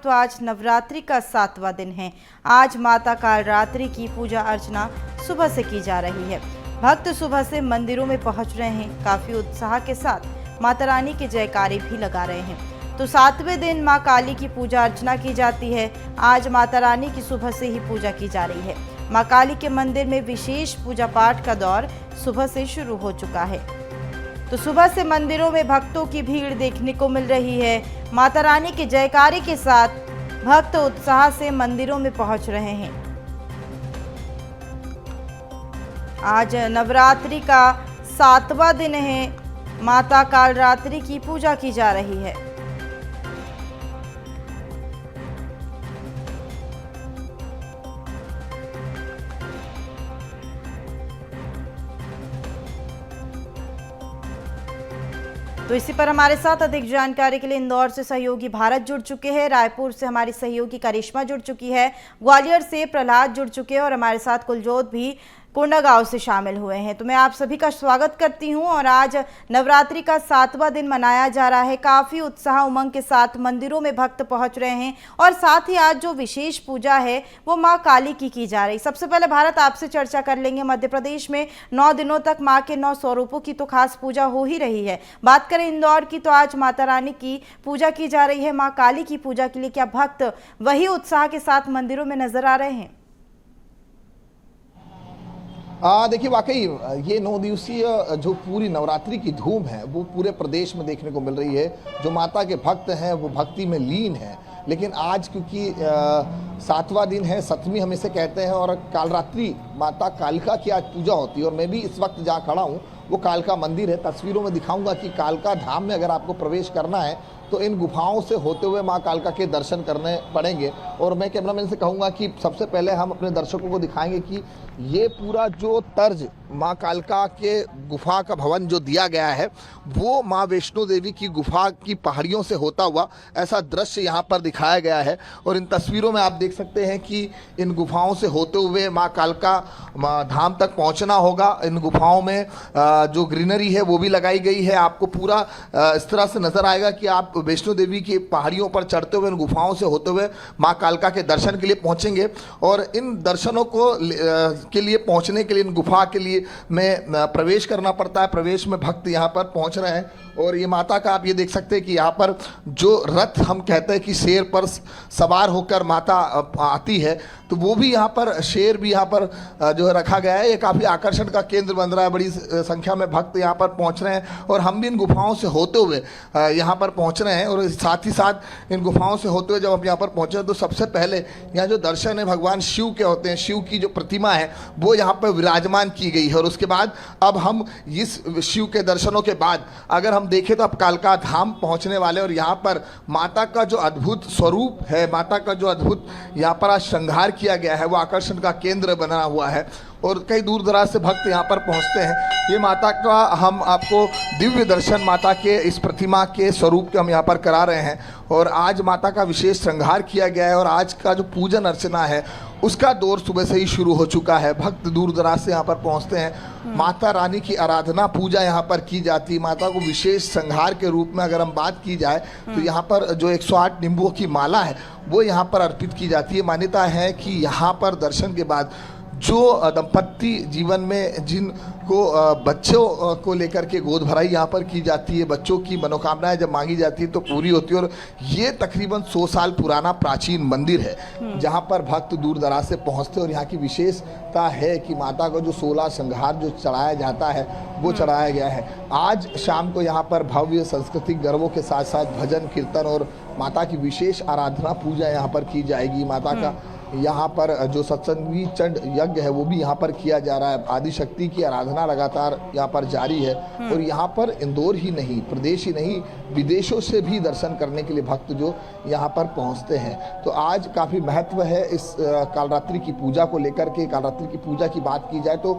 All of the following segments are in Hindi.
तो आज नवरात्रि का 7वां दिन है। आज माता कालरात्रि की पूजा अर्चना सुबह से की जा रही है। भक्त सुबह से मंदिरों में पहुंच रहे हैं। काफी उत्साह के साथ माता रानी के जयकारे भी लगा रहे हैं। तो 7वें दिन मां काली की पूजा अर्चना की जाती है। आज माता रानी की सुबह से ही पूजा की जा रही है। मां काली के मंदिर में विशेष पूजा पाठ का दौर सुबह से शुरू हो चुका है। तो सुबह से मंदिरों में भक्तों की भीड़ देखने को मिल रही है। माता रानी के जयकारे के साथ भक्त उत्साह से मंदिरों में पहुंच रहे हैं। आज नवरात्रि का 7वां दिन है। माता कालरात्रि की पूजा की जा रही है। तो इसी पर हमारे साथ अधिक जानकारी के लिए इंदौर से सहयोगी भारत जुड़ चुके हैं, रायपुर से हमारी सहयोगी करिश्मा जुड़ चुकी है, ग्वालियर से प्रहलाद जुड़ चुके हैं और हमारे साथ कुलजोत भी कोंडागांव से शामिल हुए हैं। तो मैं आप सभी का स्वागत करती हूं। और आज नवरात्रि का 7वां दिन मनाया जा रहा है। काफ़ी उत्साह उमंग के साथ मंदिरों में भक्त पहुंच रहे हैं और साथ ही आज जो विशेष पूजा है वो मां काली की जा रही। सबसे पहले भारत आपसे चर्चा कर लेंगे। मध्य प्रदेश में 9 दिनों तक माँ के 9 स्वरूपों की तो खास पूजा हो ही रही है। बात करें इंदौर की तो आज माता रानी की पूजा की जा रही है। माँ काली की पूजा के लिए क्या भक्त वही उत्साह के साथ मंदिरों में नजर आ रहे हैं? देखिए, वाकई ये 9 दिवसीय जो पूरी नवरात्रि की धूम है वो पूरे प्रदेश में देखने को मिल रही है। जो माता के भक्त हैं वो भक्ति में लीन हैं। लेकिन आज क्योंकि 7वां दिन है, सप्तमी हम इसे कहते हैं, और कालरात्रि माता कालिका की आज पूजा होती है। और मैं भी इस वक्त जहाँ खड़ा हूँ वो कालका मंदिर है। तस्वीरों में दिखाऊंगा कि कालका धाम में अगर आपको प्रवेश करना है तो इन गुफाओं से होते हुए माँ कालका के दर्शन करने पड़ेंगे। और मैं कैमरामैन से कहूँगा कि सबसे पहले हम अपने दर्शकों को दिखाएंगे कि ये पूरा जो तर्ज माँ कालका के गुफा का भवन जो दिया गया है वो माँ वैष्णो देवी की गुफा की पहाड़ियों से होता हुआ ऐसा दृश्य यहाँ पर दिखाया गया है। और इन तस्वीरों में आप देख सकते हैं कि इन गुफाओं से होते हुए माँ कालका धाम तक पहुँचना होगा। इन गुफाओं में जो ग्रीनरी है वो भी लगाई गई है। आपको पूरा इस तरह से नज़र आएगा कि आप वैष्णो देवी की पहाड़ियों पर चढ़ते हुए इन गुफाओं से होते हुए माँ कालका के दर्शन के लिए पहुँचेंगे। और इन दर्शनों को के लिए पहुँचने के लिए इन गुफा के लिए में प्रवेश करना पड़ता है। प्रवेश में भक्त यहाँ पर पहुँच रहे हैं। और ये माता का आप ये देख सकते हैं कि यहाँ पर जो रथ हम कहते हैं कि शेर पर सवार होकर माता आती है, तो वो भी यहाँ पर शेर भी यहाँ पर जो है रखा गया है। ये काफ़ी आकर्षण का केंद्र बन रहा है। बड़ी संख्या में भक्त यहाँ पर पहुँच रहे हैं और हम भी इन गुफाओं से होते हुए यहाँ पर पहुँच रहे हैं। और साथ ही साथ इन गुफाओं से होते हुए जब हम यहाँ पर पहुँचे तो सबसे पहले यहाँ जो दर्शन है भगवान शिव के होते हैं। शिव की जो प्रतिमा है वो यहाँ पर विराजमान की गई है। और उसके बाद अब हम इस शिव के दर्शनों के बाद अगर हम देखें तो अब कालका धाम पहुँचने वाले। और यहाँ पर माता का जो अद्भुत स्वरूप है, माता का जो अद्भुत यहाँ पर आज श्रृंगार किया गया है वो आकर्षण का केंद्र बना हुआ है। और कई दूर दराज से भक्त यहाँ पर पहुँचते हैं। ये माता का हम आपको दिव्य दर्शन माता के इस प्रतिमा के स्वरूप के हम यहाँ पर करा रहे हैं। और आज माता का विशेष श्रृंगार किया गया है और आज का जो पूजन अर्चना है उसका दौर सुबह से ही शुरू हो चुका है। भक्त दूर दराज से यहाँ पर पहुँचते हैं। माता रानी की आराधना पूजा यहाँ पर की जाती है। माता को विशेष श्रृंगार के रूप में अगर हम बात की जाए तो यहाँ पर जो 108 निंबुओं की माला है वो यहाँ पर अर्पित की जाती है। मान्यता है कि यहाँ पर दर्शन के बाद जो दंपत्ति जीवन में जिनको बच्चों को लेकर के गोद भराई यहाँ पर की जाती है, बच्चों की मनोकामनाएं जब मांगी जाती है तो पूरी होती है। और ये तकरीबन 100 साल पुराना प्राचीन मंदिर है जहाँ पर भक्त दूर दराज से पहुँचते हैं। और यहाँ की विशेषता है कि माता को जो 16 श्रृंगार जो चढ़ाया जाता है वो चढ़ाया गया है। आज शाम को यहाँ पर भव्य सांस्कृतिक गरबों के साथ साथ भजन कीर्तन और माता की विशेष आराधना पूजा यहाँ पर की जाएगी। माता का यहाँ पर जो सत्संगी चंड यज्ञ है वो भी यहाँ पर किया जा रहा है। आदिशक्ति की आराधना लगातार यहाँ पर जारी है। और यहाँ पर इंदौर ही नहीं, प्रदेश ही नहीं, विदेशों से भी दर्शन करने के लिए भक्त जो यहाँ पर पहुँचते हैं। तो आज काफ़ी महत्व है इस कालरात्रि की पूजा को लेकर के। कालरात्रि की पूजा की बात की जाए तो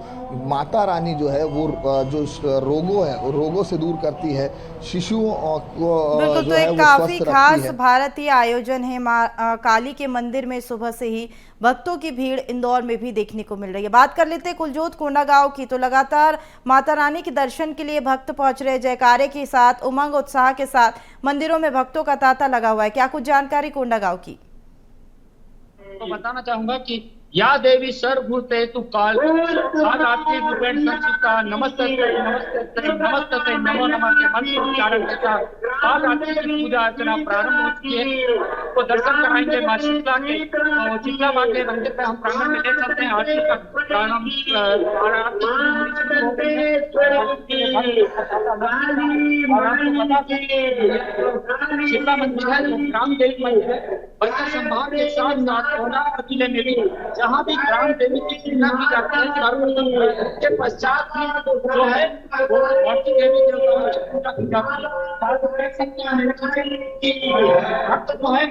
माता रानी जो है वो जो रोगों से दूर करती है, शिशुओं को बिल्कुल। जो तो है एक वो काफी स्वस्थ खास रखती है। भारतीय आयोजन है। माँ काली के मंदिर में सुबह से ही भी भक्तों की भीड़ इंदौर में भी देखने को मिल रही है। बात कर लेते हैं कुलजोत कोंडागांव की। तो लगातार माता रानी के दर्शन के लिए भक्त पहुंच रहे, जयकारे के साथ, उमंग उत्साह के साथ मंदिरों में भक्तों का तांता लगा हुआ है। क्या कुछ जानकारी कोंडागांव की? तो बताना चाहूंगा कि या देवी सर्वभूतेषु काल आराध्य रूपेण संचिता नमस्ते नमस्ते नमस्ते नमो नमः के मंत्र उच्चारण के साथ काल रात्रि की पूजा अर्चना प्रारंभ हो चुकी है। तो दर्शन कराएंगे मां शीतला के, तो शीतला मां के मंदिर पे हम प्रांगण में ले चलते हैं। आरती का प्रारंभ और आपको पता शीतला मंदिर है, ग्राम देवी मंदिर है। बस्तर संभाग के साथ साथ कोंडागांव जिले में भी जहाँ भी ग्राम देवी की पूजा की जाती है, सर्वप्रथम के पश्चात ही जो है वो भक्ति देवी देवताओं की पूजा की जाती है। देख सकते हैं कि भक्त जो है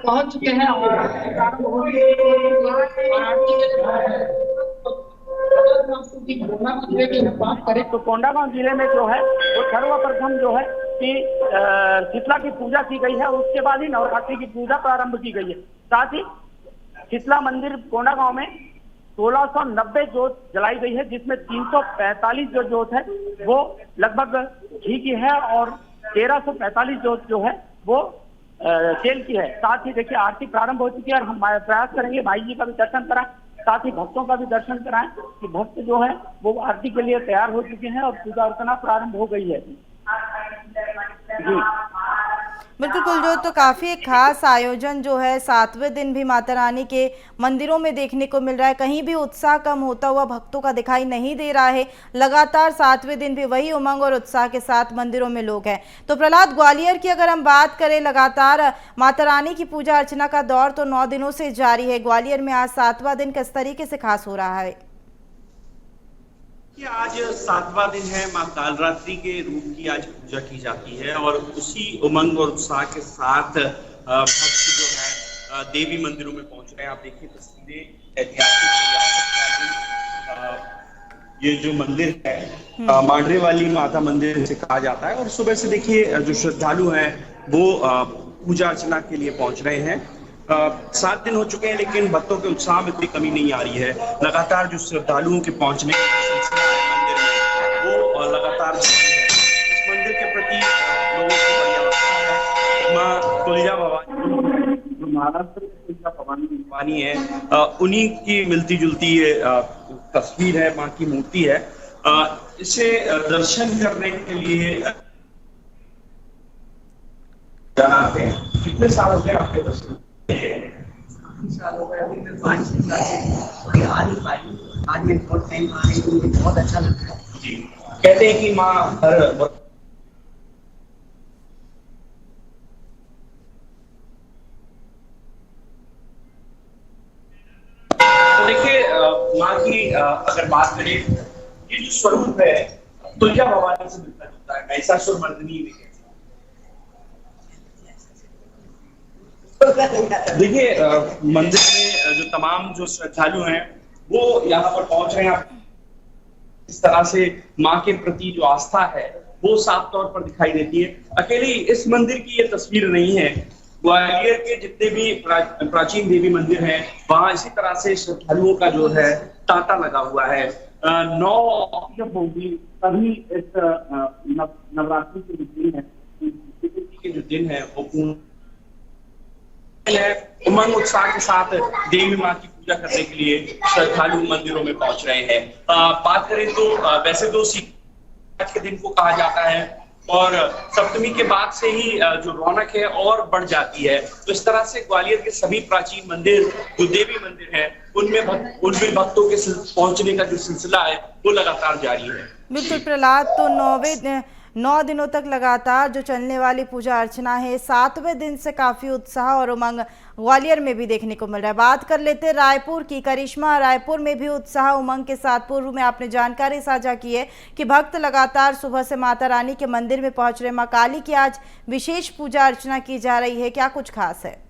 पहुंच चुके हैं और प्रारंभ हो गई और आरती की बात करें तो कोंडागांव जिले में जो है वो सर्वप्रथम जो है कि शीतला की पूजा की गई है। उसके बाद ही नवरात्रि की पूजा प्रारंभ की गई है। साथ ही शीतला मंदिर कोंडागांव में 1690 जोत जलाई गई है, जिसमें 345 जो जोत है वो लगभग घी की है और 1345 जोत जो है वो तेल की है। साथ ही देखिए आरती प्रारंभ हो चुकी है और हम प्रयास करेंगे भाई जी का भी दर्शन कराएं, साथ ही भक्तों का भी दर्शन कराएं कि भक्त जो है वो आरती के लिए तैयार हो चुके हैं और पूजा अर्चना प्रारंभ हो गई है। जी बिल्कुल कुलजोत, तो काफ़ी एक खास आयोजन जो है 7वें दिन भी माता रानी के मंदिरों में देखने को मिल रहा है। कहीं भी उत्साह कम होता हुआ भक्तों का दिखाई नहीं दे रहा है। लगातार 7वें दिन भी वही उमंग और उत्साह के साथ मंदिरों में लोग हैं। तो प्रहलाद, ग्वालियर की अगर हम बात करें, लगातार माता रानी की पूजा अर्चना का दौर तो 9 दिनों से जारी है। ग्वालियर में आज 7वां दिन किस तरीके से खास हो रहा है? आज 7वां दिन है। मां कालरात्रि के रूप की आज पूजा की जाती है और उसी उमंग और उत्साह के साथ भक्त जो है देवी मंदिरों में पहुंच रहे हैं। आप देखिए तस्वीरें, ऐतिहासिक ये जो मंदिर है मांडरे वाली माता मंदिर से कहा जाता है और सुबह से देखिए जो श्रद्धालु हैं वो पूजा अर्चना के लिए पहुंच रहे हैं। 7 दिन हो चुके हैं लेकिन भक्तों के उत्साह में कोई कमी नहीं आ रही है। लगातार जो श्रद्धालुओं के पहुंचने का सिलसिला है मंदिर में वो लगातार जारी है। इस मंदिर के प्रति लोगों की बड़ी आस्था है। मां तुलजा भवानी जो महाराष्ट्र की तुलजा भवानी है, उन्हीं की मिलती जुलती तस्वीर है, मां की मूर्ति है। इसे दर्शन करने के लिए कितने साल हो गए आपके दर्शन? साल हो गए, अभी मैं 5-6 साल से आ नहीं पाई। आज मैं बहुत टाइम आ रही हूँ, मुझे बहुत अच्छा लगता है। जी, कहते हैं कि माँ हर तो देखिए माँ की अगर बात करें, ये जो स्वरूप है तुलजा भवानी से मिलता जुलता है। महिषासुर मर्दिनी भी देखिए मंदिर में जो तमाम जो श्रद्धालु हैं वो यहाँ पर पहुंच रहे हैं। इस तरह से माँ के प्रति जो आस्था है वो साफ तौर पर दिखाई देती है। अकेली इस मंदिर की ये तस्वीर नहीं है, ग्वालियर के जितने भी प्राचीन देवी मंदिर हैं वहां इसी तरह से श्रद्धालुओं का जो है तांता लगा हुआ है। 9 जब होगी तभी इस नवरात्रि के जो दिन है वो पूर्ण है। उमंग उत्साह के साथ देवी माँ की पूजा करने के लिए श्रद्धालु मंदिरों में पहुंच रहे हैं। बात करें तो वैसे तो आज के दिन को कहा जाता है और सप्तमी के बाद से ही जो रौनक है और बढ़ जाती है। तो इस तरह से ग्वालियर के सभी प्राचीन मंदिर जो देवी मंदिर है उनमें भक्तों के पहुंचने का जो सिलसिला है वो लगातार जारी है। बिल्कुल प्रहलाद, तो 9 दिनों तक लगातार जो चलने वाली पूजा अर्चना है, 7वें दिन से काफ़ी उत्साह और उमंग ग्वालियर में भी देखने को मिल रहा है। बात कर लेते हैं रायपुर की। करिश्मा, रायपुर में भी उत्साह उमंग के साथ पूर्व में आपने जानकारी साझा की है कि भक्त लगातार सुबह से माता रानी के मंदिर में पहुंच रहे। मां काली की आज विशेष पूजा अर्चना की जा रही है, क्या कुछ खास है?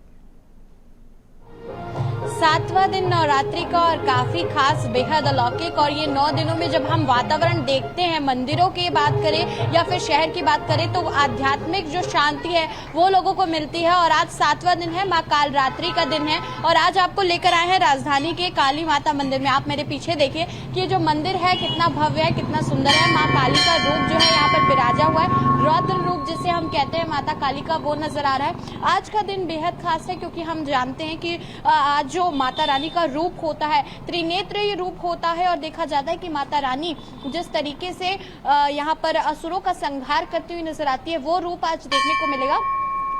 सातवां दिन नवरात्रि का और काफी खास, बेहद अलौकिक। और ये 9 दिनों में जब हम वातावरण देखते हैं, मंदिरों की बात करें या फिर शहर की बात करें, तो आध्यात्मिक जो शांति है वो लोगों को मिलती है। और आज 7वां दिन है, माँ कालरात्रि का दिन है और आज आपको लेकर आए हैं राजधानी के काली माता मंदिर में। आप मेरे पीछे देखिए कि जो मंदिर है कितना भव्य है, कितना सुंदर है। माँ काली का रूप जो है यहाँ पर विराजा हुआ है, रौद्र रूप जिसे हम कहते हैं माता काली का, वो नजर आ रहा है। आज का दिन बेहद खास है क्योंकि हम जानते हैं कि आज जो माता रानी का रूप होता है, त्रिनेत्री रूप होता है। और देखा जाता है कि माता रानी जिस तरीके से यहाँ पर असुरों का संहार करती हुई नजर आती है, वो रूप आज देखने को मिलेगा।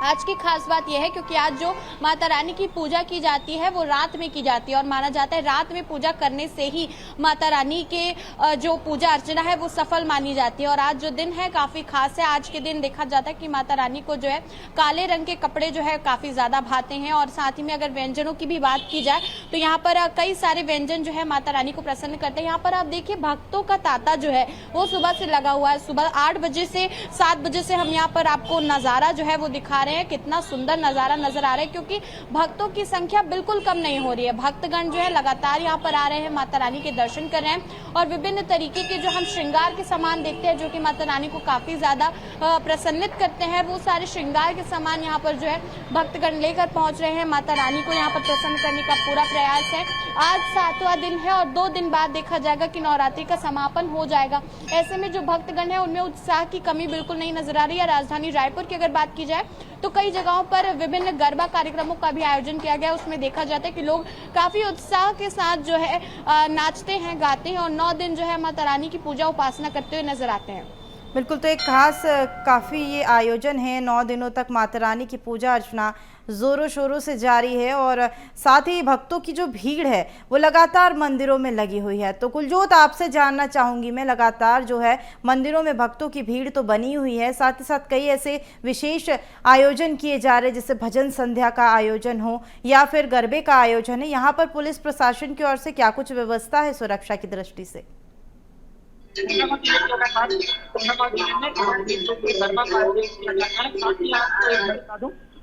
आज की खास बात यह है क्योंकि आज जो माता रानी की पूजा की जाती है वो रात में की जाती है और माना जाता है रात में पूजा करने से ही माता रानी के जो पूजा अर्चना है वो सफल मानी जाती है। और आज जो दिन है काफी खास है। आज के दिन देखा जाता है कि माता रानी को जो है काले रंग के कपड़े जो है काफी ज्यादा भाते हैं। और साथ ही में अगर व्यंजनों की भी बात की जाए तो यहाँ पर कई सारे व्यंजन जो है माता रानी को प्रसन्न करते हैं। यहाँ पर आप देखिए भक्तों का तांता जो है वो सुबह से लगा हुआ है। सुबह 8 बजे से 7 बजे से हम यहाँ पर आपको नजारा जो है वो दिखा रहे हैं। कितना सुंदर नजारा नजर आ रहा है क्योंकि भक्तों की संख्या बिल्कुल कम नहीं हो रही है। भक्तगण जो है लगातार यहाँ पर आ रहे हैं, माता रानी के दर्शन कर रहे हैं। और विभिन्न तरीके के जो हम श्रृंगार के सामान देखते हैं जो कि माता रानी को काफी ज्यादा प्रसन्नित करते हैं, वो सारे श्रृंगार के सामान यहाँ पर जो है भक्तगण लेकर पहुंच रहे हैं। माता रानी को यहाँ पर प्रसन्न करने का पूरा प्रयास है। आज 7वां दिन है और 2 दिन बाद देखा जाएगा कि नवरात्रि का समापन हो जाएगा। ऐसे में जो भक्तगण है उनमें उत्साह की कमी बिल्कुल नहीं नजर आ रही है। राजधानी रायपुर की अगर बात की जाए तो कई जगहों पर विभिन्न गरबा कार्यक्रमों का भी आयोजन किया गया। उसमें देखा जाता है कि लोग काफी उत्साह के साथ जो है नाचते हैं, गाते हैं और 9 दिन जो है माता रानी की पूजा उपासना करते हुए नजर आते हैं। बिल्कुल, तो एक खास काफ़ी ये आयोजन है। 9 दिनों तक माता रानी की पूजा अर्चना ज़ोरों शोरों से जारी है और साथ ही भक्तों की जो भीड़ है वो लगातार मंदिरों में लगी हुई है। तो कुलजोत, आपसे जानना चाहूँगी मैं, लगातार जो है मंदिरों में भक्तों की भीड़ तो बनी हुई है, साथ ही साथ कई ऐसे विशेष आयोजन किए जा रहे हैं जैसे भजन संध्या का आयोजन हो या फिर गरबे का आयोजन है। यहाँ पर पुलिस प्रशासन की ओर से क्या कुछ व्यवस्था है सुरक्षा की दृष्टि से?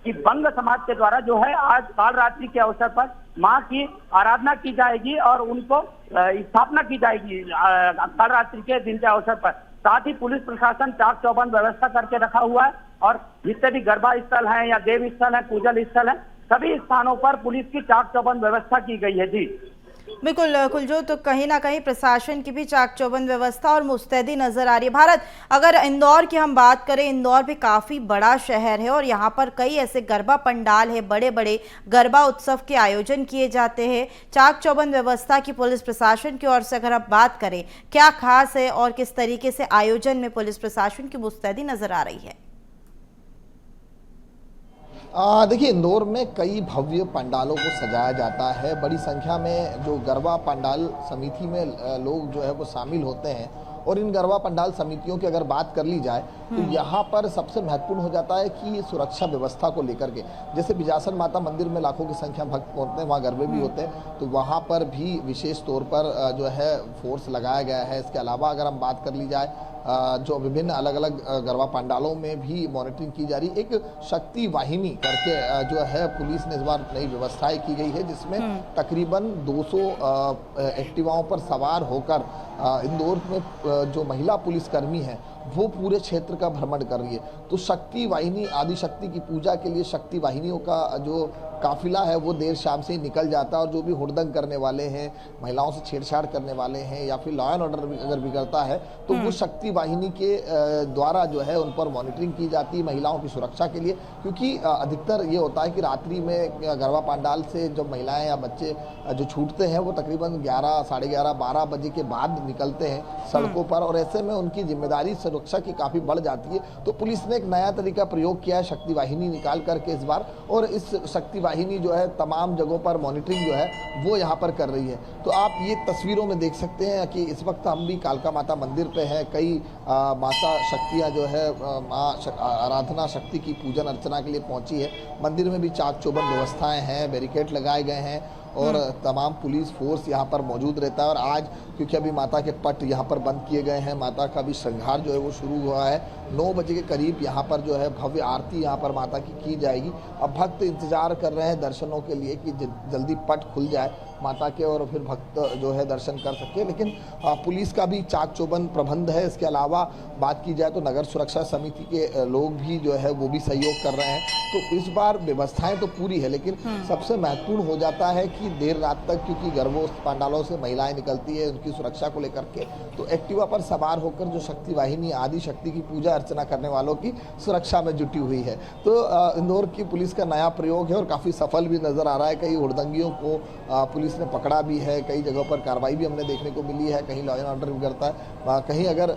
कि बंग समाज के द्वारा जो है आज कालरात्रि के अवसर पर मां की आराधना की जाएगी और उनको स्थापना की जाएगी कालरात्रि के दिन के अवसर पर। साथ ही पुलिस प्रशासन चाक चौबंद व्यवस्था करके रखा हुआ है और जितने भी गरबा स्थल है या देव स्थल है, पूजन स्थल है, सभी स्थानों पर पुलिस की चाक चौबंद व्यवस्था की गई है। जी बिल्कुल कुलजोत, तो कहीं ना कहीं प्रशासन की भी चाक चौबंद व्यवस्था और मुस्तैदी नजर आ रही है। भारत, अगर इंदौर की हम बात करें, इंदौर भी काफ़ी बड़ा शहर है और यहाँ पर कई ऐसे गरबा पंडाल है, बड़े बड़े गरबा उत्सव के आयोजन किए जाते हैं। चाक चौबंद व्यवस्था की पुलिस प्रशासन की ओर से अगर आप बात करें, क्या खास है और किस तरीके से आयोजन में पुलिस प्रशासन की मुस्तैदी नजर आ रही है? देखिए, इंदौर में कई भव्य पंडालों को सजाया जाता है। बड़ी संख्या में जो गरबा पंडाल समिति में लोग जो है वो शामिल होते हैं और इन गरबा पंडाल समितियों की अगर बात कर ली जाए तो यहाँ पर सबसे महत्वपूर्ण हो जाता है कि सुरक्षा व्यवस्था को लेकर के, जैसे बिजासन माता मंदिर में लाखों की संख्या भक्त पहुँचते हैं, वहाँ गरबे भी होते हैं, तो वहाँ पर भी विशेष तौर पर जो है फोर्स लगाया गया है। इसके अलावा अगर हम बात कर ली जाए जो विभिन्न अलग अलग गरबा पंडालों में भी मॉनिटरिंग की जा रही है। एक शक्ति वाहिनी करके जो है पुलिस ने इस बार नई व्यवस्थाएं की गई है जिसमें तकरीबन 200 एक्टिवाओं पर सवार होकर इंदौर में जो महिला पुलिसकर्मी हैं वो पूरे क्षेत्र का भ्रमण कर रही है। तो शक्ति वाहिनी, आदिशक्ति की पूजा के लिए शक्ति वाहिनियों का जो काफिला है वो देर शाम से ही निकल जाता है और जो भी हुड़दंग करने वाले हैं, महिलाओं से छेड़छाड़ करने वाले हैं या फिर लॉ एंड ऑर्डर अगर बिगड़ता है तो वो शक्ति वाहिनी के द्वारा जो है उन पर मॉनिटरिंग की जाती है महिलाओं की सुरक्षा के लिए। क्योंकि अधिकतर ये होता है कि रात्रि में गरबा पंडाल से जब महिलाएं या बच्चे जो छूटते हैं वो तकरीबन 11, साढ़े 11, 12 बजे के बाद निकलते हैं सड़कों पर और ऐसे में उनकी जिम्मेदारी सुरक्षा की काफ़ी बढ़ जाती है। तो पुलिस ने एक नया तरीका प्रयोग किया है शक्ति वाहिनी निकाल करके इस बार, और इस शक्ति वाहिनी जो है तमाम जगहों पर मॉनिटरिंग जो है वो यहाँ पर कर रही है। तो आप ये तस्वीरों में देख सकते हैं कि इस वक्त हम भी कालका माता मंदिर पे हैं। कई माता शक्तियाँ जो है माँ आराधना शक्ति की पूजन अर्चना के लिए पहुँची है। मंदिर में भी चाक चौबंद व्यवस्थाएँ हैं, बैरिकेड लगाए गए हैं और तमाम पुलिस फोर्स यहाँ पर मौजूद रहता है। और आज क्योंकि अभी माता के पट यहाँ पर बंद किए गए हैं, माता का भी श्रृंगार जो है वो शुरू हुआ है 9 बजे के करीब यहाँ पर जो है भव्य आरती यहाँ पर माता की जाएगी। अब भक्त इंतजार कर रहे हैं दर्शनों के लिए कि जल्दी पट खुल जाए माता के और फिर भक्त जो है दर्शन कर सके। लेकिन पुलिस का भी चाक चौबंद प्रबंध है। इसके अलावा बात की जाए तो नगर सुरक्षा समिति के लोग भी जो है वो भी सहयोग कर रहे हैं। तो इस बार व्यवस्थाएं तो पूरी है, लेकिन सबसे महत्वपूर्ण हो जाता है कि देर रात तक, क्योंकि गर्भों पंडालों से महिलाएं निकलती है उनकी सुरक्षा को लेकर के, तो एक्टिवा पर सवार होकर जो शक्ति वाहिनी आदि शक्ति की पूजा अर्चना करने वालों की सुरक्षा में जुटी हुई है। तो इंदौर की पुलिस का नया प्रयोग है और काफ़ी सफल भी नजर आ रहा है। कई हुड़दंगियों को पुलिस ने पकड़ा भी है, कई जगहों पर कार्रवाई भी हमने देखने को मिली है। कहीं लॉ एंड ऑर्डर बिगड़ता है, कहीं अगर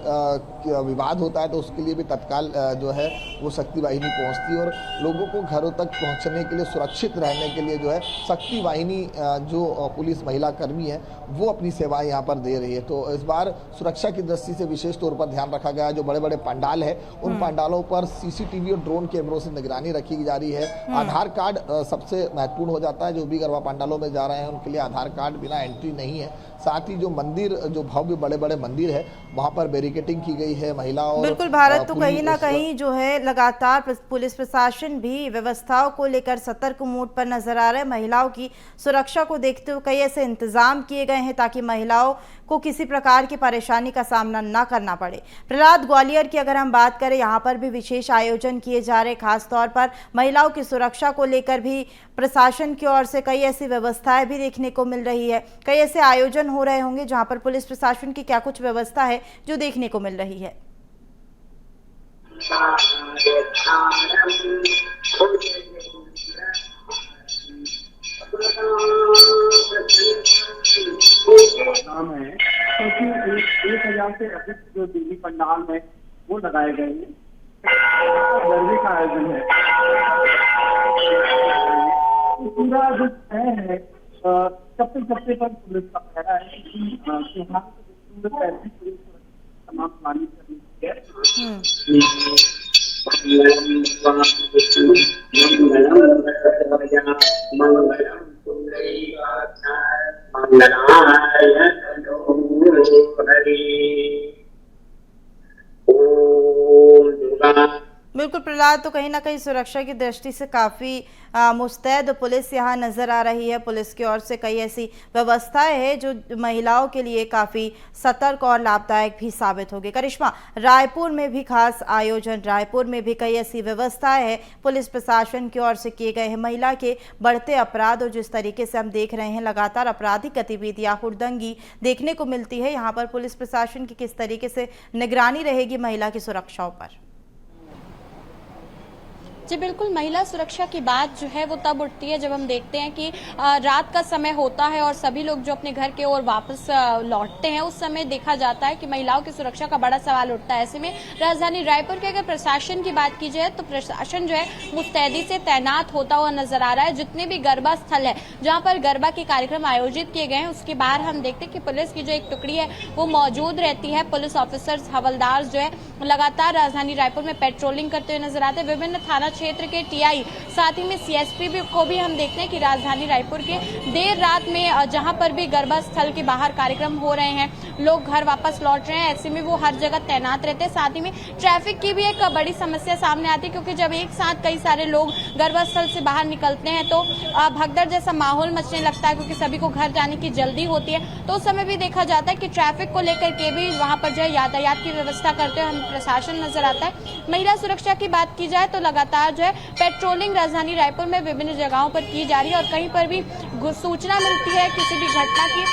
विवाद होता है तो उसके लिए भी तत्काल जो है वो शक्ति वाहिनी पहुंचती है और लोगों को घरों तक पहुंचने के लिए, सुरक्षित रहने के लिए जो है शक्ति वाहिनी जो पुलिस महिला कर्मी है वो अपनी सेवाएं यहाँ पर दे रही है। तो इस बार सुरक्षा की दृष्टि से विशेष तौर पर ध्यान रखा गया है। जो बड़े बड़े पंडाल है उन पंडालों पर सीसीटीवी और ड्रोन कैमरों से निगरानी रखी जा रही है। आधार कार्ड सबसे महत्वपूर्ण हो जाता है। जो भी गरबा पंडालों में जा रहे हैं उनके लिए आधार कार्ड बिना एंट्री नहीं है। साथ ही जो मंदिर, जो भव्य बड़े बड़े मंदिर है वहां पर बैरिकेटिंग की गई है। महिलाओं बिल्कुल भारत, तो कहीं ना कहीं जो है लगातार पुलिस प्रशासन भी व्यवस्थाओं को लेकर सतर्क मोड पर नजर आ रहा है। महिलाओं की सुरक्षा को देखते हुए कई ऐसे इंतजाम किए गए हैं ताकि महिलाओं को किसी प्रकार की परेशानी का सामना ना करना पड़े। प्रहलाद, ग्वालियर की अगर हम बात करें, यहाँ पर भी विशेष आयोजन किए जा रहे, खासतौर पर महिलाओं की सुरक्षा को लेकर भी प्रशासन की ओर से कई ऐसी व्यवस्थाएं भी देखने को मिल रही है। कई ऐसे आयोजन हो रहे होंगे जहां पर पुलिस प्रशासन की क्या कुछ व्यवस्था है जो देखने को मिल रही है? नाम है क्योंकि 1000 से अधिक जो देवी पंडाल है वो लगाए गए हैं। गरबे का आयोजन है। पूरा जो है सबसे पर पुलिस का पहरा है कि तमाम प्लानिंग करनी है। बिल्कुल प्रहलाद, तो कहीं ना कहीं सुरक्षा की दृष्टि से काफ़ी मुस्तैद पुलिस यहाँ नज़र आ रही है। पुलिस की ओर से कई ऐसी व्यवस्थाएं हैं जो महिलाओं के लिए काफ़ी सतर्क और लाभदायक भी साबित होगी। करिश्मा, रायपुर में भी खास आयोजन, रायपुर में भी कई ऐसी व्यवस्थाएं हैं पुलिस प्रशासन की ओर से किए गए हैं। महिला के बढ़ते अपराध और जिस तरीके से हम देख रहे हैं लगातार आपराधिक गतिविधियाँ, हुड़दंगी देखने को मिलती है, यहाँ पर पुलिस प्रशासन की किस तरीके से निगरानी रहेगी महिला की सुरक्षाओं पर? जी बिल्कुल, महिला सुरक्षा की बात जो है वो तब उठती है जब हम देखते हैं कि रात का समय होता है और सभी लोग जो अपने घर के ओर वापस लौटते हैं, उस समय देखा जाता है कि महिलाओं की सुरक्षा का बड़ा सवाल उठता है। ऐसे में राजधानी रायपुर के अगर प्रशासन की बात की जाए तो प्रशासन जो है मुस्तैदी से तैनात होता हुआ नजर आ रहा है। जितने भी गरबा स्थल है जहाँ पर गरबा के कार्यक्रम आयोजित किए गए हैं उसके बाहर हम देखते हैं कि पुलिस की जो एक टुकड़ी है वो मौजूद रहती है। पुलिस ऑफिसर्स, हवलदार जो है लगातार राजधानी रायपुर में पेट्रोलिंग करते हुए नजर आते हैं। विभिन्न थाना क्षेत्र के टीआई, साथ ही में सीएसपी को भी हम देखते हैं कि राजधानी रायपुर के देर रात में जहां पर भी गरबा स्थल के बाहर कार्यक्रम हो रहे हैं, लोग घर वापस लौट रहे हैं, ऐसे में वो हर जगह तैनात रहते हैं। साथ ही में ट्रैफिक की भी एक बड़ी समस्या सामने आती है क्योंकि जब एक साथ कई सारे लोग गरबा स्थल से बाहर निकलते हैं तो भगदड़ जैसा माहौल मचने लगता है क्योंकि सभी को घर जाने की जल्दी होती है। तो उस समय भी देखा जाता है कि ट्रैफिक को लेकर के भी वहां पर जो है यातायात की व्यवस्था करते हुए हम प्रशासन नजर आता है। महिला सुरक्षा की बात की जाए तो लगातार जो है पेट्रोलिंग राजधानी रायपुर में विभिन्न जगहों पर की जा रही है और कहीं पर भी सूचना मिलती है किसी भी घटना की,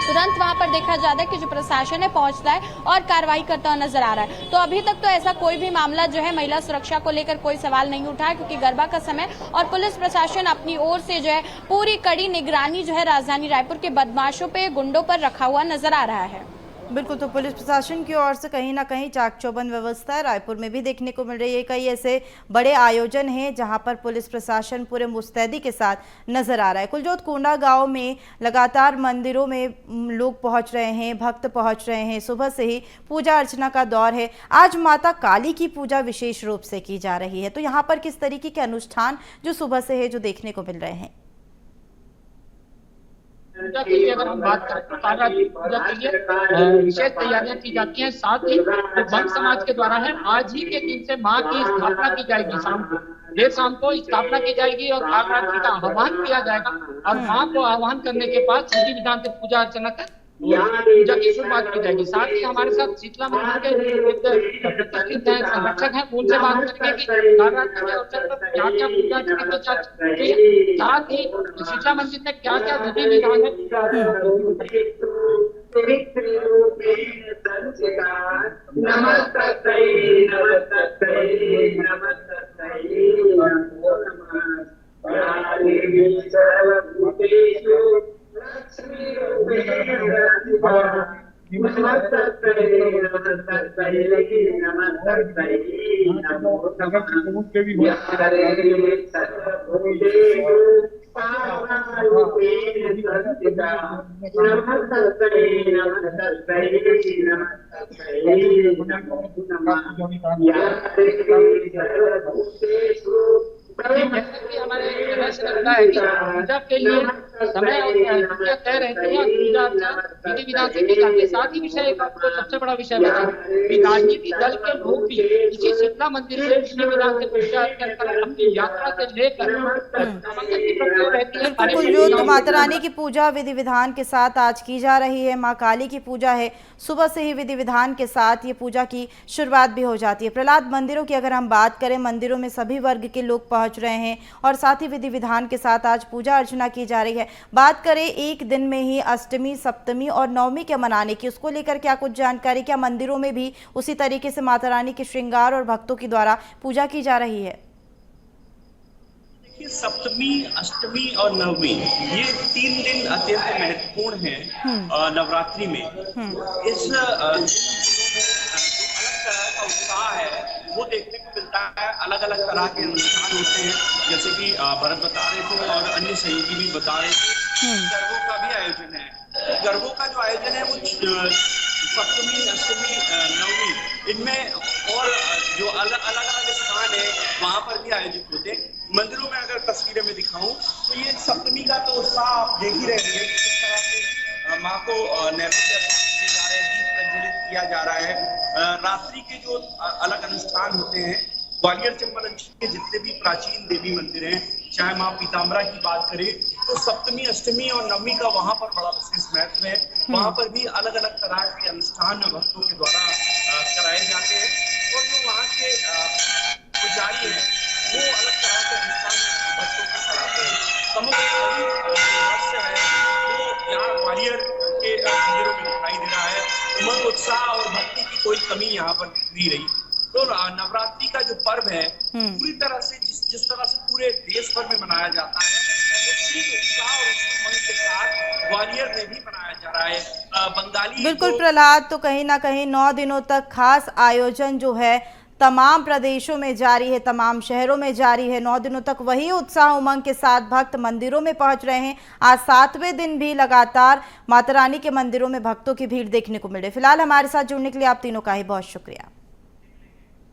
तुरंत वहां पर देखा जाता है कि जो प्रशासन है पहुंचता है और कार्रवाई करता हुआ नजर आ रहा है। तो अभी तक तो ऐसा कोई भी मामला जो है महिला सुरक्षा को लेकर कोई सवाल नहीं उठा है क्योंकि गरबा का समय और पुलिस प्रशासन अपनी ओर से जो है पूरी कड़ी निगरानी जो है राजधानी रायपुर के बदमाशों पे, गुंडों पर रखा हुआ नजर आ रहा है। बिल्कुल, तो पुलिस प्रशासन की ओर से कहीं ना कहीं चाक चौबंद व्यवस्था है रायपुर में भी देखने को मिल रही है। कई ऐसे बड़े आयोजन हैं जहां पर पुलिस प्रशासन पूरे मुस्तैदी के साथ नजर आ रहा है। कुलजोत कोंडा गांव में लगातार मंदिरों में लोग पहुंच रहे हैं, भक्त पहुंच रहे हैं, सुबह से ही पूजा अर्चना का दौर है। आज माता काली की पूजा विशेष रूप से की जा रही है, तो यहाँ पर किस तरीके के अनुष्ठान जो सुबह से है जो देखने को मिल रहे हैं? पूजा के लिए अगर हम बात करें तो कालरात्रि पूजा के लिए विशेष तैयारियां की जाती हैं। साथ ही जो बंद समाज के द्वारा है, आज ही के दिन से माँ की स्थापना की जाएगी। शाम को, देर शाम को स्थापना की जाएगी और कालरात्रि का आह्वान किया जाएगा और माँ को आह्वान करने के बाद विधि विधान से पूजा अर्चना कर पूजा की शुरुआत की जाएगी। साथ ही हमारे साथ शीतला मंदिर के प्रतिष्ठित हैं, संरक्षक हैं, उनसे बात करेंगे कि कालरात्रि के अवसर पर क्या क्या पूजा अर्चना की जाती है, साथ ही शीतला मंदिर में क्या क्या विधि विधान है। हमारे लगता है कि पूजा के लिए समय और तय रहती है, पूजा विधि विधान से की जाती है। साथ ही विषय एक आपको सबसे बड़ा विषय बता कि राजनीतिक दल के लोग भी इसी शीतला मंदिर से विधि विधान से पूजा कर अपनी यात्रा से लेकर बिल्कुल, जो माता रानी की पूजा विधि विधान के साथ आज की जा रही है। माँ काली की पूजा है, सुबह से ही विधि विधान के साथ ये पूजा की शुरुआत भी हो जाती है। प्रहलाद, मंदिरों की अगर हम बात करें, मंदिरों में सभी वर्ग के लोग पहुंच रहे हैं और साथ ही विधि विधान के साथ आज पूजा अर्चना की जा रही है। बात करें एक दिन में ही अष्टमी, सप्तमी और नवमी के मनाने की, उसको लेकर क्या कुछ जानकारी, क्या मंदिरों में भी उसी तरीके से माता रानी के श्रृंगार और भक्तों के द्वारा पूजा की जा रही है? सप्तमी, अष्टमी और नवमी ये 3 दिन अत्यंत महत्वपूर्ण हैं नवरात्रि में। इस अलग तरह का उत्साह है वो देखने को मिलता है। अलग अलग तरह के अनुष्ठान होते हैं, जैसे कि भरत बता रहे थे और अन्य सहयोगी भी बता रहे थे। गरबों का भी आयोजन है। गरबों का जो आयोजन है वो सप्तमी, अष्टमी, नवमी इनमें और जो अलग अलग स्थान है वहां पर भी आयोजित होते हैं। मंदिरों में अगर तस्वीरें में दिखाऊं तो ये सप्तमी का तो उत्साह आप देख ही रहे होंगे, किस तरह से माँ को नैवेद्य किए जा रहे हैं, दीप प्रज्वलित किया जा रहा है। रात्रि के जो अलग अनुष्ठान होते हैं, ग्वालियर चंबल अंचल के जितने भी प्राचीन देवी मंदिर हैं, चाहे माँ पीताम्बरा की बात करें तो सप्तमी, अष्टमी और नवमी का वहां पर बड़ा विशेष महत्व है। वहां पर भी अलग अलग तरह के अनुष्ठान भक्तों के द्वारा कराए जाते हैं और जो वहाँ के पुजारी हैं वो अलग तरह के अनुष्ठान भक्तों को कराते हैं। समग्र दृश्य है वो यहाँ ग्वालियर के मंदिरों में दिखाई दे रहा है। उमंग, उत्साह और भक्ति की कोई कमी यहाँ पर नहीं रही। तो नवरात्रि का जो पर्व है पूरी तरह से जिस तरह से पूरे देश भर में मनाया जाता है, उसी उत्साह और उसी उमंग के साथ ग्वालियर में भी मनाया जा रहा है। बंगाली बिल्कुल प्रहलाद, तो कहीं ना कहीं 9 दिनों तक खास आयोजन जो है तमाम प्रदेशों में जारी है, तमाम शहरों में जारी है। 9 दिनों तक वही उत्साह उमंग के साथ भक्त मंदिरों में पहुंच रहे हैं। आज 7वें दिन भी लगातार माता रानी के मंदिरों में भक्तों की भीड़ देखने को मिल रही है। फिलहाल हमारे साथ जुड़ने के लिए आप तीनों का ही बहुत शुक्रिया।